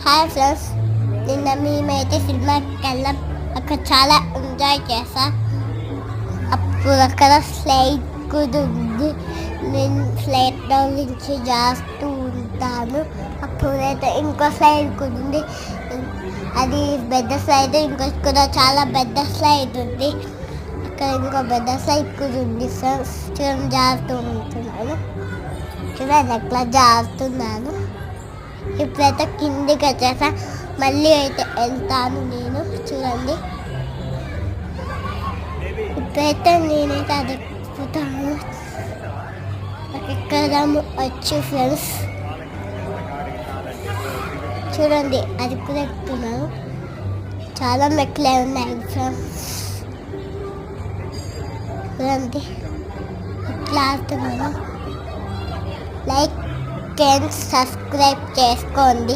Hi friends, నిన్న మేమైతే సినిమాకి వెళ్ళాం. అక్కడ చాలా ఎంజాయ్ చేసా. అప్పుడు అక్కడ స్లైడ్ కూడా ఉంది. నేను స్లైడ్లో నుంచి జారుతూ ఉంటాను. అప్పుడైతే ఇంకో స్లైడ్ కూడా ఉంది. అది పెద్ద స్లైడ్. కూడా చాలా పెద్ద స్లైడ్ ఉంది. అక్కడ ఇంకో పెద్ద స్లైడ్ కూడా ఉంది. ఫ్రెండ్స్ చూడండి, జారుతూ ఉంటున్నాను. చూడండి ఎట్లా జారుతున్నాను. ఇప్పుడైతే కిందికి వచ్చేసా. మళ్ళీ అయితే వెళ్తాను నేను. చూడండి, ఇప్పుడైతే నేనైతే అది ఎక్కుతాను. ఎక్కడము వచ్చు ఫ్రెండ్స్. చూడండి, అది కూడా ఎక్కుతున్నాను. చాలా మెట్లే ఉన్నాయి ఫ్రెండ్స్. చూడండి ఇట్లా ఆడుతున్నాను. లైక్ అండ్ సబ్స్క్రైబ్ చేసుకోండి.